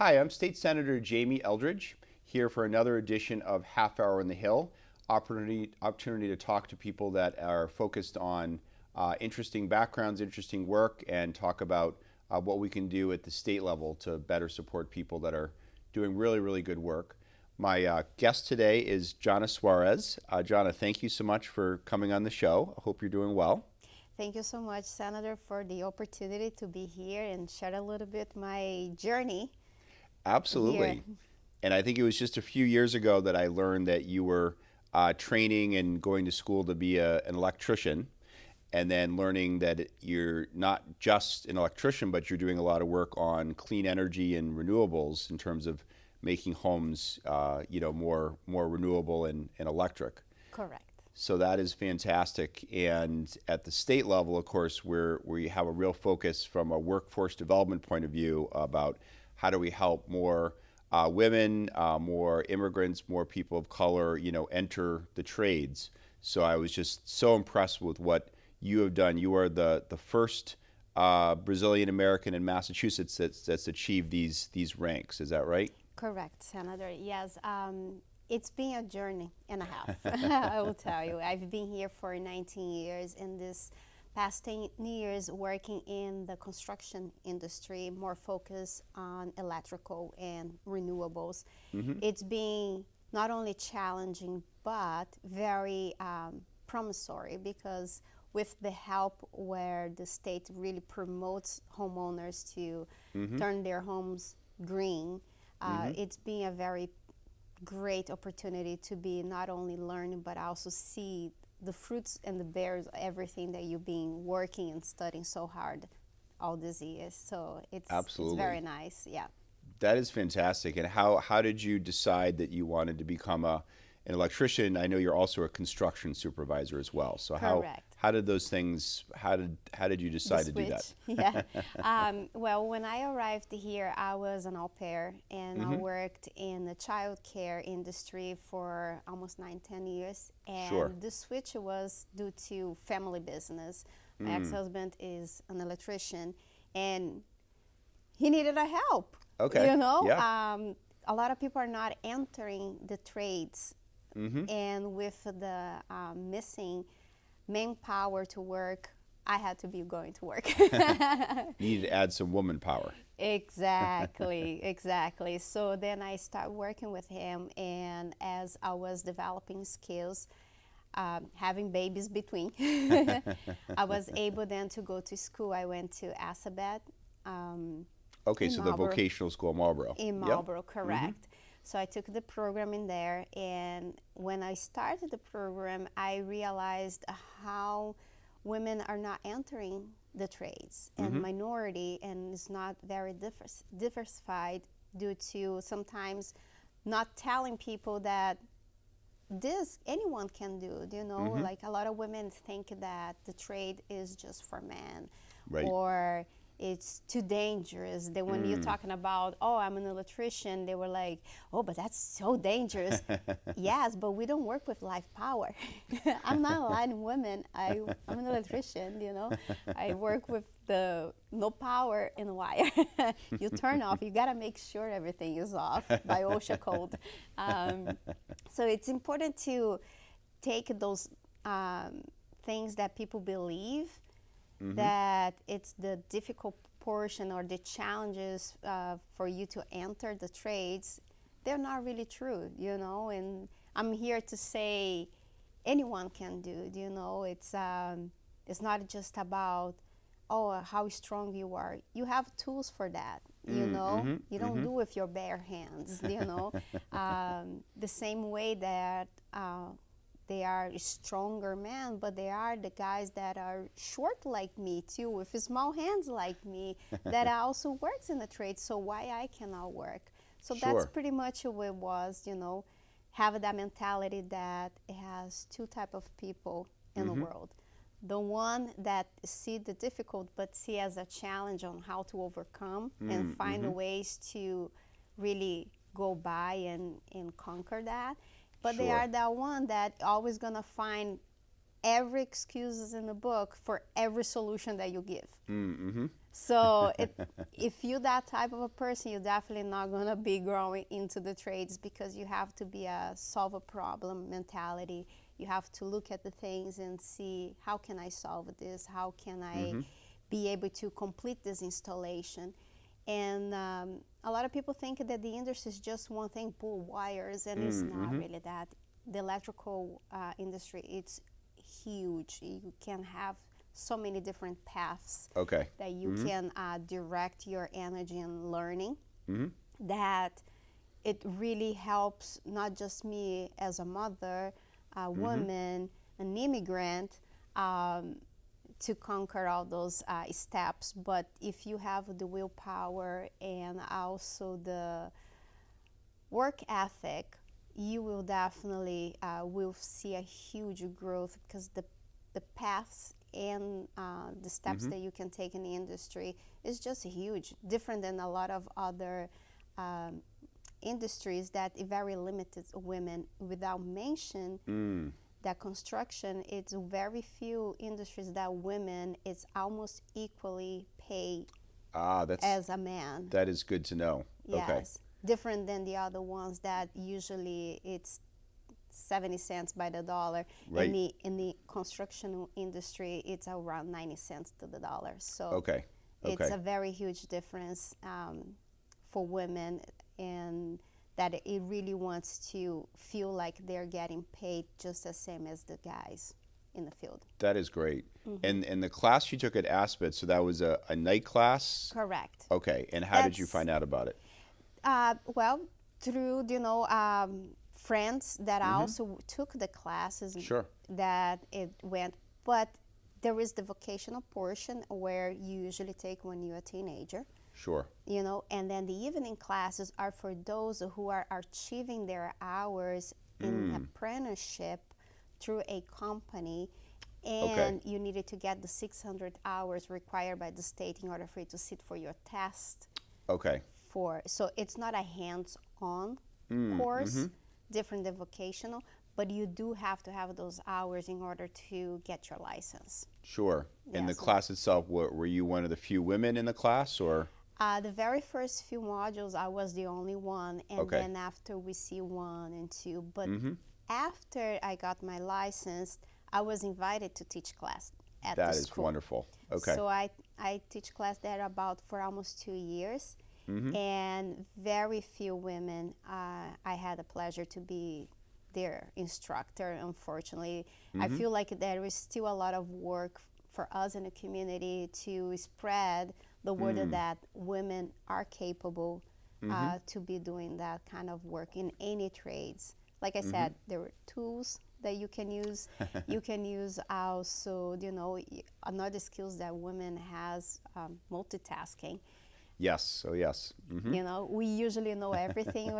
Hi, I'm State Senator Jamie Eldridge, here for another edition of Half Hour on the Hill. Opportunity to talk to people that are focused on interesting backgrounds, interesting work, and talk about what we can do at the state level to better support people that are doing really, really good work. My guest today is Jana Suarez. Jana, thank you so much for coming on the show. I hope you're doing well. Thank you so much, Senator, for the opportunity to be here and share a little bit my journey here. Absolutely. And I think it was just a few years ago that I learned that you were training and going to school to be an electrician, and then learning that you're not just an electrician, but you're doing a lot of work on clean energy and renewables in terms of making homes, more renewable and electric. Correct. So that is fantastic. And at the state level, of course, we have a real focus from a workforce development point of view about how do we help more women, more immigrants, more people of color, enter the trades. So I was just so impressed with what you have done. You are the first Brazilian American in Massachusetts that's achieved these ranks. Is that right? Correct, Senator. Yes, it's been a journey and a half, I will tell you. I've been here for 19 years, and this past 10 years working in the construction industry, more focused on electrical and renewables. It's been not only challenging, but very promissory, because with the help where the state really promotes homeowners to turn their homes green, it's been a very great opportunity to be not only learning but also see the fruits and the bears, everything that you've been working and studying so hard all these years. So it's very nice. Yeah. That is fantastic. And how did you decide that you wanted to become an electrician? I know you're also a construction supervisor as well. So Correct. how did those things, how did you decide to do that? Yeah. Well, when I arrived here, I was an au pair, and I worked in the child care industry for almost 9, 10 years. And Sure. the switch was due to family business. My ex-husband is an electrician, and he needed a help. Okay. Yeah. A lot of people are not entering the trades, and with the missing manpower to work, I had to be going to work. Needed to add some woman power. Exactly, exactly. So then I started working with him, and as I was developing skills, having babies between, I was able then to go to school. I went to Asabet. Okay, In so the Marlboro. vocational school Marlboro. In Yep. Marlboro, correct. So I took the program in there, and when I started the program, I realized how women are not entering the trades, and minority, and it's not very diversified due to sometimes not telling people that this anyone can do. Like a lot of women think that the trade is just for men, Right. or it's too dangerous. That when you're talking about, oh, I'm an electrician, they were like, oh, but that's so dangerous. Yes, but we don't work with live power. I'm not a lighting woman. I'm an electrician. I work with the no power in the wire. You turn off. You gotta make sure everything is off by OSHA code. So it's important to take those things that people believe, that it's the difficult portion or the challenges for you to enter the trades. They're not really true, and I'm here to say anyone can do. It's not just about, oh, how strong you are. You have tools for that. You don't do with your bare hands. The same way that they are stronger men, but they are the guys that are short like me too, with small hands like me, that also works in the trade. So why I cannot work? So Sure. that's pretty much what it was. Have that mentality that it has two type of people in the world. The one that see the difficult, but see as a challenge on how to overcome and find ways to really go by and conquer that. But they Sure. are that one that always gonna find every excuses in the book for every solution that you give. Mm-hmm. So if you're that type of a person, you're definitely not going to be growing into the trades, because you have to be a solve a problem mentality. You have to look at the things and see, how can I solve this? How can I be able to complete this installation? And a lot of people think that the industry is just one thing, pull wires, and it's not really that. The electrical industry, it's huge. You can have so many different paths Okay. that you can direct your energy and learning, Mm-hmm. that it really helps not just me as a mother, a woman, an immigrant, to conquer all those steps. But if you have the willpower and also the work ethic, you will definitely will see a huge growth, because the paths and the steps that you can take in the industry is just huge, different than a lot of other industries that are very limited women. Without mention that construction, it's very few industries that women is almost equally paid as a man. That is good to know. Yes. Okay. Different than the other ones that usually it's 70 cents by the dollar. Right. In the construction industry, it's around 90 cents to the dollar. So Okay. it's a very huge difference for women, and that it really wants to feel like they're getting paid just the same as the guys in the field. That is great. And the class you took at Aspen, so that was a night class? Correct. Okay. And how did you find out about it? Well, through, friends that also took the classes. Sure. That it went, but there is the vocational portion where you usually take when you're a teenager. Sure. And then the evening classes are for those who are achieving their hours in apprenticeship through a company, and you needed to get the 600 hours required by the state in order for you to sit for your test. Okay. So it's not a hands-on course, different than vocational, but you do have to have those hours in order to get your license. Sure. And the Yes. class itself, were you one of the few women in the class, or? The very first few modules, I was the only one, and Okay. then after we see 1 and 2. But after I got my license, I was invited to teach class at the That is school. wonderful. Okay. So I teach class there for almost 2 years, and very few women. I had the pleasure to be their instructor. Unfortunately, I feel like there is still a lot of work for us in the community to spread the word that women are capable to be doing that kind of work in any trades. Like I said, there are tools that you can use. You can use also, another skills that women has, multitasking. Yes. Oh, yes. We usually know everything.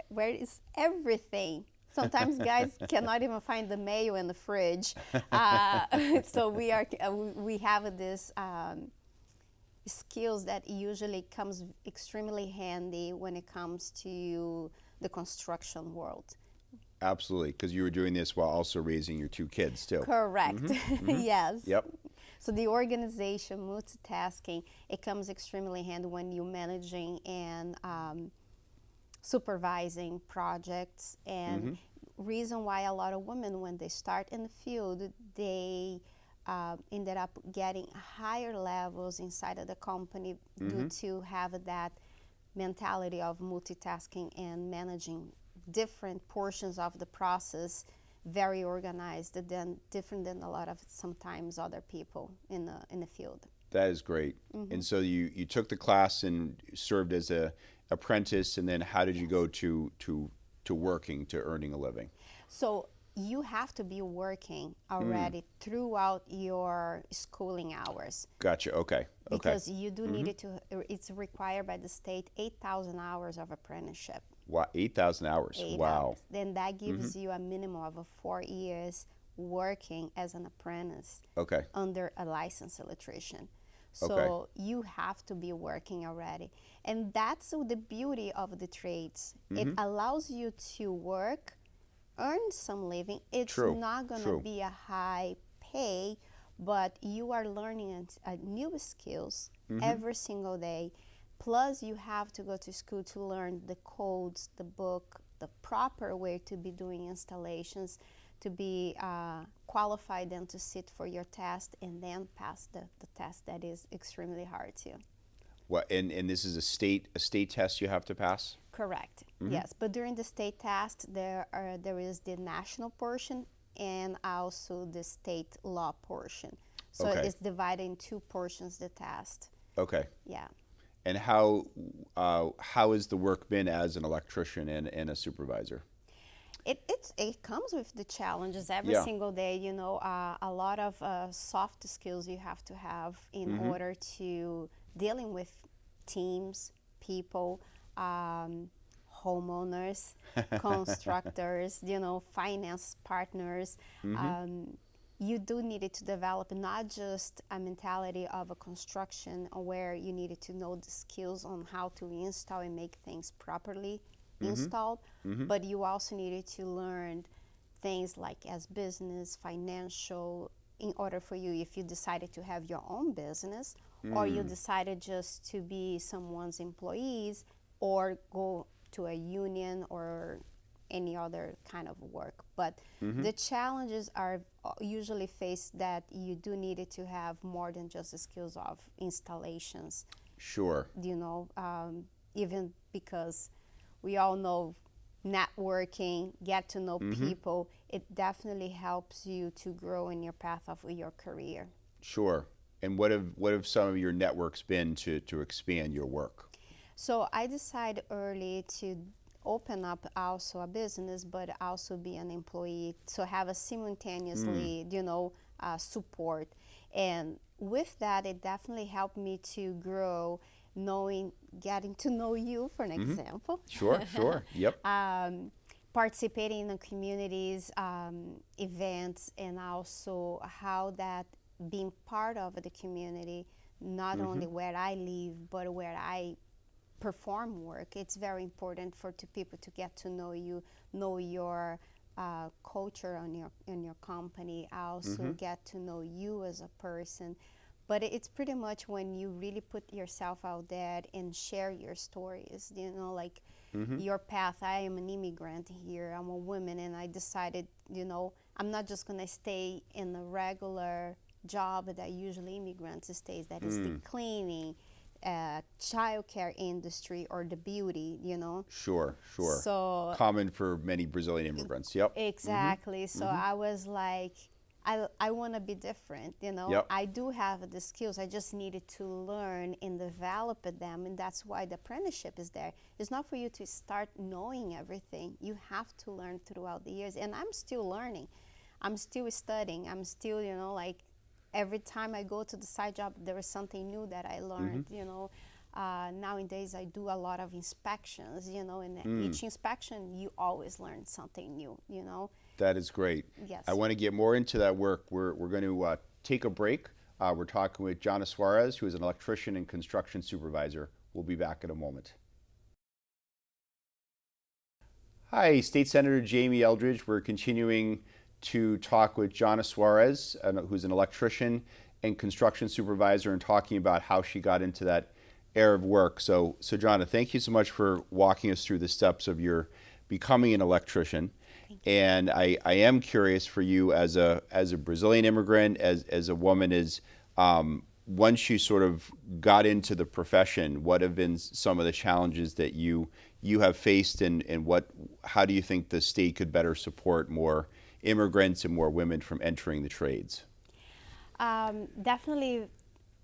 Where is everything? Sometimes guys cannot even find the mayo in the fridge. So we have this skills that usually comes extremely handy when it comes to the construction world. Absolutely, because you were doing this while also raising your 2 kids, too. Correct. Yes. Yep. So the organization, multitasking, it comes extremely handy when you're managing and supervising projects. And reason why a lot of women, when they start in the field, they ended up getting higher levels inside of the company due to have that mentality of multitasking and managing different portions of the process, very organized, different than a lot of sometimes other people in the field. That is great. And so you took the class and served as a apprentice, and then how did you go to working, to earning a living? So you have to be working already throughout your schooling hours. Gotcha. Okay. Because you do need it to, it's required by the state 8,000 hours of apprenticeship. Wow, 8,000 hours. 8 Wow. hours. Then that gives you a minimum of 4 years working as an apprentice Okay. under a licensed electrician. So Okay. you have to be working already. And that's the beauty of the trades. It allows you to work earn some living. It's True. not going to True. be a high pay, but you are learning new skills every single day. Plus, you have to go to school to learn the codes, the book, the proper way to be doing installations, to be qualified and to sit for your test and then pass the test that is extremely hard too. What? And this is a state test you have to pass. Correct. Yes, but during the state test, there is the national portion and also the state law portion. So Okay. it's divided in two portions. The test. Okay. Yeah. And how has the work been as an electrician and a supervisor? It comes with the challenges every Yeah. single day. You know, a lot of soft skills you have to have in order to dealing with teams, people, homeowners, constructors, you know, finance partners. You do need to develop not just a mentality of a construction where you needed to know the skills on how to install and make things properly installed, but you also needed to learn things like as business, financial, in order for you, if you decided to have your own business or you decided just to be someone's employees or go to a union or any other kind of work. But the challenges are usually faced that you do need it to have more than just the skills of installations, Sure. you know, even because we all know networking, get to know people, it definitely helps you to grow in your path of your career. Sure. And what have some of your networks been to expand your work? So I decided early to open up also a business, but also be an employee, so have a simultaneously, you know, support. And with that, it definitely helped me to grow, knowing, getting to know you, for an example. Sure. Sure. Yep. Participating in the communities, events, and also how that being part of the community, not only where I live, but where I perform work. It's very important for two people to get to know you, know your culture in your company. I also get to know you as a person. But it's pretty much when you really put yourself out there and share your stories, you know, like your path. I am an immigrant here, I'm a woman, and I decided, you know, I'm not just going to stay in the regular job that usually immigrants stays, that is the cleaning, childcare industry or the beauty, you know. Sure. Sure. So Common for many Brazilian immigrants. Yep. exactly. So I was like, I want to be different, you know. Yep. I do have the skills. I just needed to learn and develop them, and that's why the apprenticeship is there. It's not for you to start knowing everything. You have to learn throughout the years, and I'm still learning. I'm still studying. I'm still, you know, like every time I go to the side job, there is something new that I learned, you know. Nowadays, I do a lot of inspections, you know, and each inspection, you always learn something new, you know. That is great. Yes. I want to get more into that work. We're going to take a break. We're talking with Jana Suarez, who is an electrician and construction supervisor. We'll be back in a moment. Hi, State Senator Jamie Eldridge. We're continuing to talk with Jana Suarez, who's an electrician and construction supervisor, and talking about how she got into that area of work. So Jana, thank you so much for walking us through the steps of your becoming an electrician. And I am curious for you as a Brazilian immigrant, as a woman, is once you sort of got into the profession, what have been some of the challenges that you have faced, and how do you think the state could better support more immigrants and more women from entering the trades? Definitely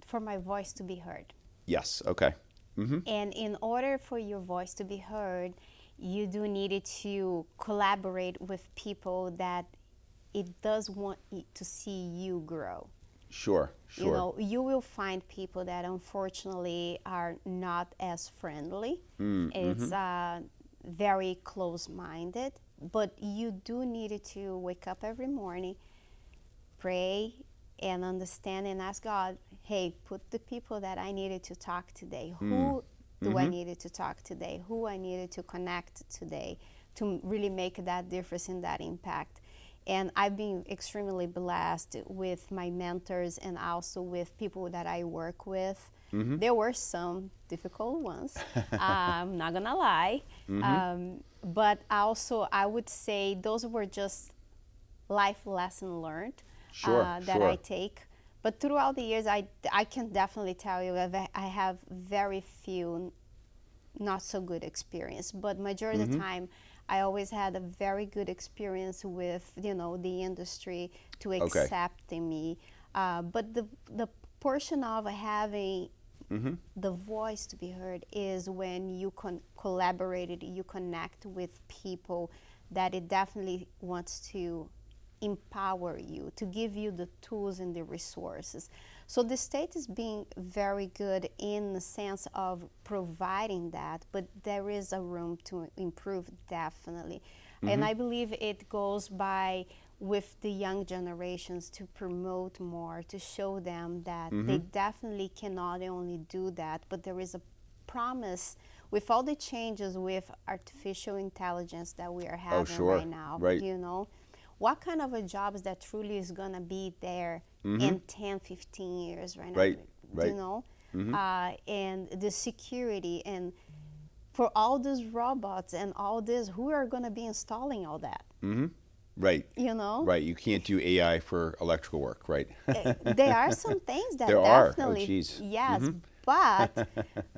for my voice to be heard. Yes. Okay. And in order for your voice to be heard, you do need to collaborate with people that it does want to see you grow. Sure. You know, you will find people that unfortunately are not as friendly. It's very close-minded, but you do need to wake up every morning, pray, and understand and ask God, hey, put the people that I needed to talk today. Who do I needed to talk today? Who I needed to connect today? to really make that difference and that impact. And I've been extremely blessed with my mentors and also with people that I work with. There were some difficult ones, I'm not gonna lie. But also, I would say those were just life lesson learned Sure, that I sure. take. But throughout the years, I can definitely tell you that I have very few not so good experience. But majority of the time, I always had a very good experience with, you know, the industry to Okay. accept me. But the portion of having the voice to be heard is when you collaborated, you connect with people that it definitely wants to empower you, to give you the tools and the resources. So the state is being very good in the sense of providing that, but there is a room to improve definitely. And I believe it goes by with the young generations to promote more, to show them that they definitely can not only do that, but there is a promise with all the changes with artificial intelligence that we are having sure. right now. Right. You know, what kind of a job is that truly is going to be there in 10, 15 years right now? Right, Do right. you know? And the security and for all these robots and all this, who are going to be installing all that? Right. You know? Right. You can't do AI for electrical work, right? There are some things that There are. Oh, definitely, geez. yes, but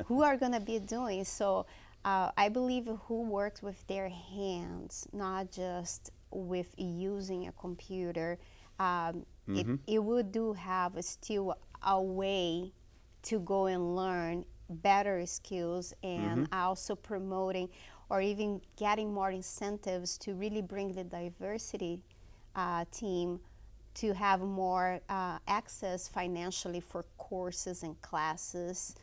who are going to be doing? So I believe who works with their hands, not just with using a computer, it would do have still a way to go and learn better skills and also promoting or even getting more incentives to really bring the diversity team to have more access financially for courses and classes,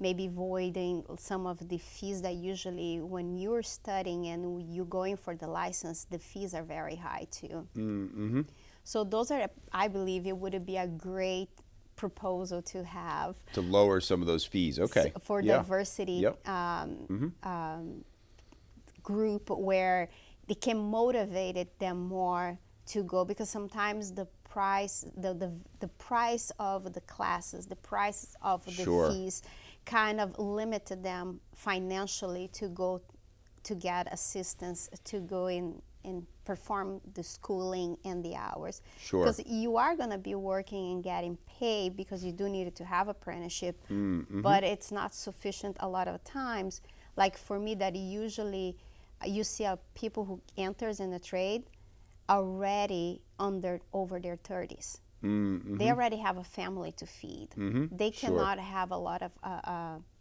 maybe voiding some of the fees that usually when you're studying and you're going for the license, the fees are very high too. So those are, I believe it would be a great proposal to have To lower some of those fees. Okay. for Yeah. diversity Yep. group where they can motivate them more to go, because sometimes the price the price of the classes, the price of the Sure. fees kind of limited them financially to go to get assistance to go in and perform the schooling and the hours. Sure. Because you are going to be working and getting paid because you do need to have apprenticeship, but it's not sufficient a lot of times. Like for me, that usually you see people who enters in the trade already over their 30s. They already have a family to feed. They Sure. cannot have a lot of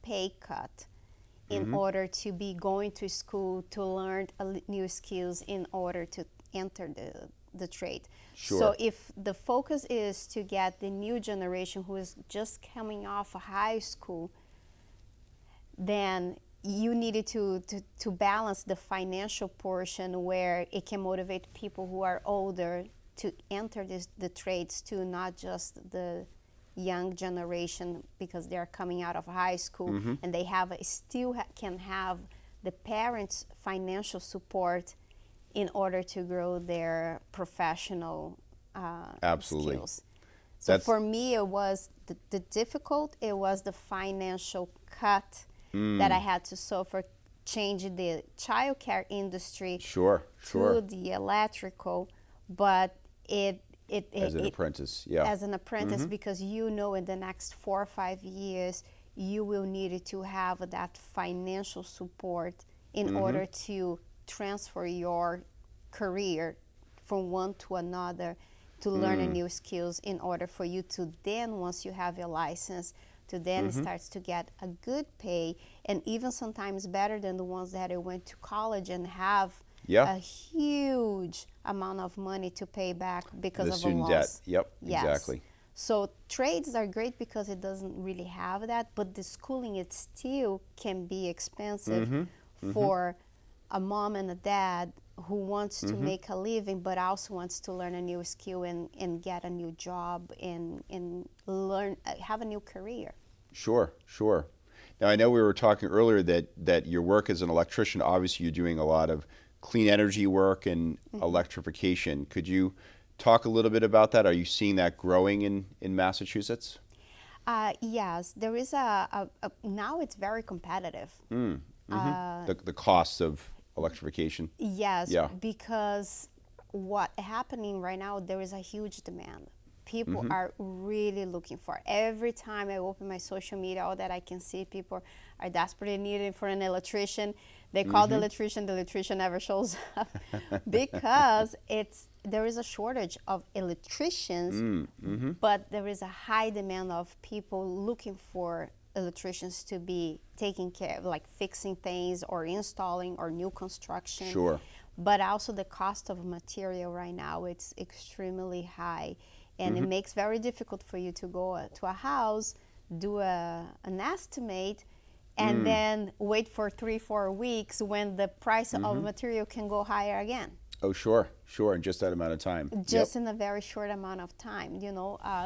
pay cut in order to be going to school to learn new skills in order to enter the trade. Sure. So if the focus is to get the new generation who is just coming off of high school, then you needed to balance the financial portion where it can motivate people who are older to enter the trades too, not just the young generation, because they're coming out of high school and they have can have the parents' financial support in order to grow their professional Absolutely. skills. So for me, it was the difficult. It was the financial cut that I had to suffer, changing the childcare industry Sure. Sure. to the electrical, but As an apprentice. Yeah. as an apprentice, because you know in the next 4 or 5 years you will need to have that financial support in order to transfer your career from one to another, to learn a new skills in order for you to then, once you have your license, to then starts to get a good pay, and even sometimes better than the ones that went to college and have Yeah. a huge amount of money to pay back because The of a student loss. debt. Yep. Yes. Exactly. So trades are great because it doesn't really have that, but the schooling, it still can be expensive for a mom and a dad who wants to make a living but also wants to learn a new skill and get a new job and learn, have a new career. Sure. Sure. Now, I know we were talking earlier that your work as an electrician, obviously you're doing a lot of clean energy work and electrification. Could you talk a little bit about that? Are you seeing that growing in Massachusetts? Yes, there is now it's very competitive. The costs of electrification. Yes, Yeah. because what happening right now, there is a huge demand. People are really looking for. Every time I open my social media, all that I can see, people are desperately needing for an electrician. They call the electrician never shows up because there is a shortage of electricians, but there is a high demand of people looking for electricians to be taking care of, like fixing things or installing or new construction. Sure. But also the cost of material right now, it's extremely high. And it makes very difficult for you to go to a house, do an estimate, and then wait for 3-4 weeks when the price of material can go higher again. Oh, sure, sure, in just that amount of time. Just in a very short amount of time,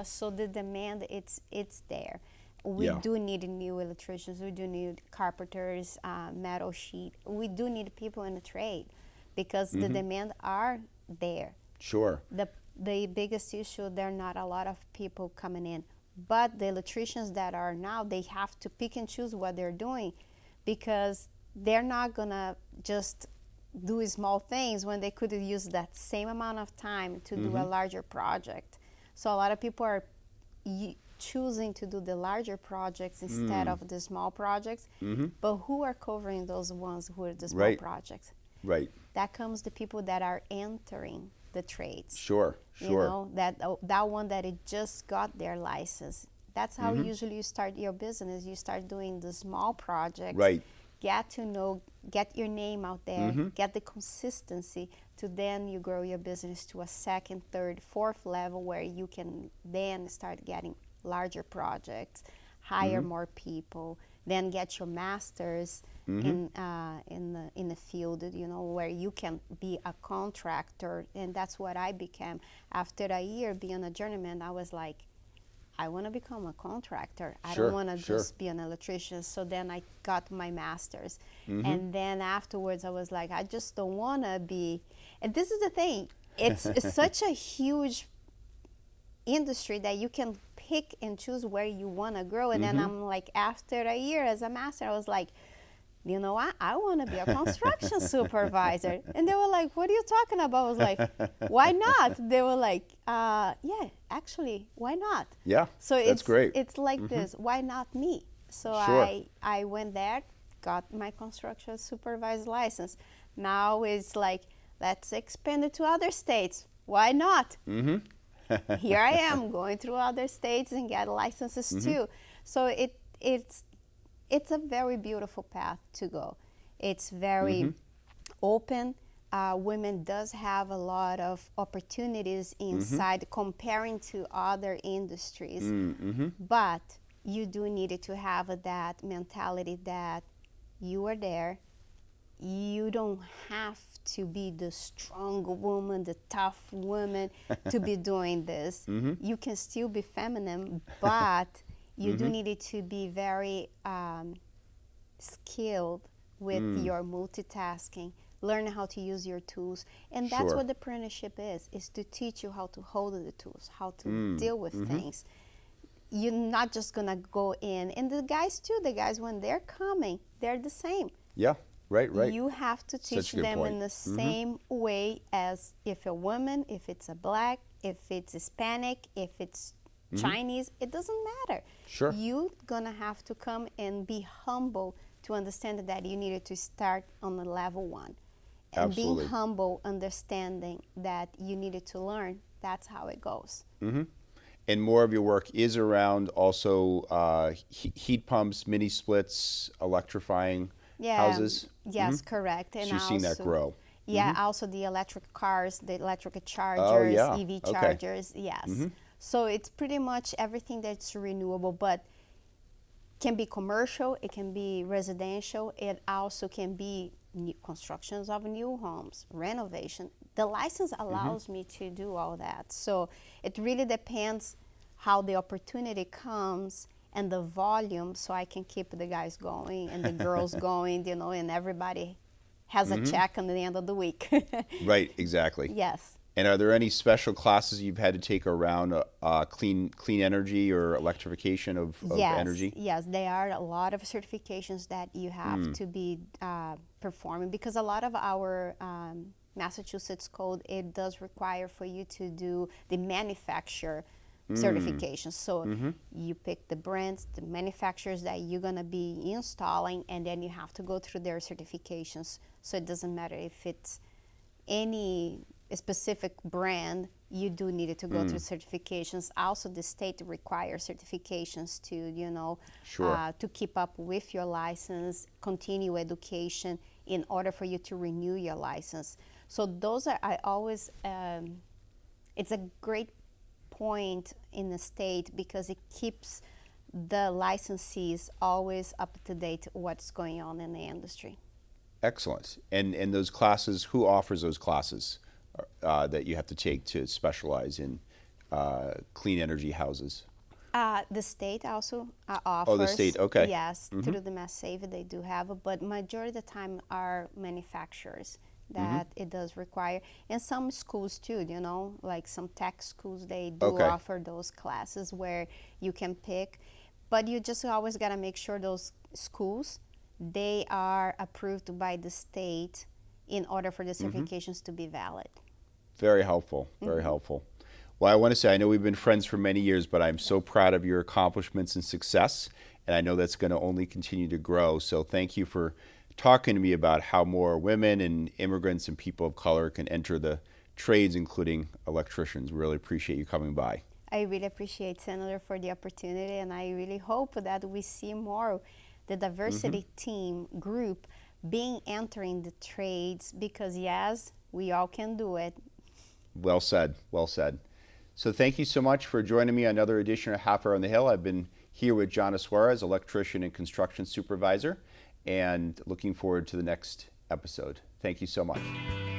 so the demand, it's there. We do need new electricians, we do need carpenters, metal sheet. We do need people in the trade because the demand are there. Sure. The biggest issue, there are not a lot of people coming in. But the electricians that are now, they have to pick and choose what they're doing because they're not going to just do small things when they could use that same amount of time to do a larger project. So a lot of people are choosing to do the larger projects instead of the small projects. But who are covering those ones who are the small projects? Right. That comes the people that are entering the trades. Sure, sure. You know, that one that it just got their license. That's how usually you start your business. You start doing the small projects. Right. Get to know, get your name out there, get the consistency to then you grow your business to a second, third, fourth level where you can then start getting larger projects, hire more people, then get your masters in the field, where you can be a contractor. And that's what I became. After a year being a journeyman, I was like, I want to become a contractor. I don't want to just be an electrician. So then I got my master's. And then afterwards I was like, I just don't want to be. And this is the thing. It's such a huge industry that you can pick and choose where you want to grow. And then I'm like, after a year as a master, I was like, you know what? I want to be a construction supervisor. And they were like, what are you talking about? I was like, why not? They were like, yeah, actually, why not? Yeah, so that's great. It's like this, why not me? So I went there, got my construction supervisor license. Now it's like, let's expand it to other states. Why not? Here I am going through other states and get licenses too. So it's a very beautiful path to go. It's very open. Women does have a lot of opportunities inside comparing to other industries. But you do need to have that mentality that you are there. You don't have to be the strong woman, the tough woman to be doing this. You can still be feminine, but you do need to be very skilled with your multitasking, learn how to use your tools. And that's what the apprenticeship is to teach you how to hold the tools, how to deal with things. You're not just going to go in. And the guys too, when they're coming, they're the same. Yeah. Right. You have to teach them in the same way as if a woman, if it's a black, if it's Hispanic, if it's Chinese, it doesn't matter. Sure. You're going to have to come and be humble to understand that you needed to start on the level 1. And Absolutely. being humble, understanding that you needed to learn, that's how it goes. And more of your work is around also heat pumps, mini splits, electrifying houses? Yes, correct. And so you've seen that grow. Yeah, also the electric cars, the electric chargers, yeah. EV chargers, yes. So it's pretty much everything that's renewable, but can be commercial, it can be residential, it also can be new constructions of new homes, renovation. The license allows me to do all that. So it really depends how the opportunity comes and the volume, so I can keep the guys going and the girls going, you know, and everybody has a check on the end of the week. Right, exactly. Yes. And are there any special classes you've had to take around clean energy or electrification of Yes, energy? yes, there are a lot of certifications that you have to be performing, because a lot of our Massachusetts code, it does require for you to do the manufacturer certifications. So you pick the brands, the manufacturers that you're gonna be installing, and then you have to go through their certifications. So it doesn't matter if it's any specific brand, you do need it to go through certifications. Also, the state requires certifications to, you know, Sure. to keep up with your license, continue education in order for you to renew your license. So those are, I always, it's a great point in the state, because it keeps the licensees always up to date what's going on in the industry. Excellent. And those classes, who offers those classes that you have to take to specialize in clean energy houses? The state also offers. Oh, the state, okay. Yes, through the Mass Save they do have, but majority of the time are manufacturers that it does require, and some schools too. You know, like some tech schools, they do Okay. offer those classes where you can pick, but you just always gotta make sure those schools, they are approved by the state in order for the certifications to be valid. Very helpful. Very helpful. Well, I want to say, I know we've been friends for many years, but I'm so proud of your accomplishments and success, and I know that's going to only continue to grow. So thank you for talking to me about how more women and immigrants and people of color can enter the trades, including electricians. Really appreciate you coming by. I really appreciate, Senator, for the opportunity, and I really hope that we see more the diversity team group being entering the trades, because yes, we all can do it. Well said. Well said. So thank you so much for joining me on another edition of Half Hour on the Hill. I've been here with Jana Suarez, electrician and construction supervisor, and looking forward to the next episode. Thank you so much.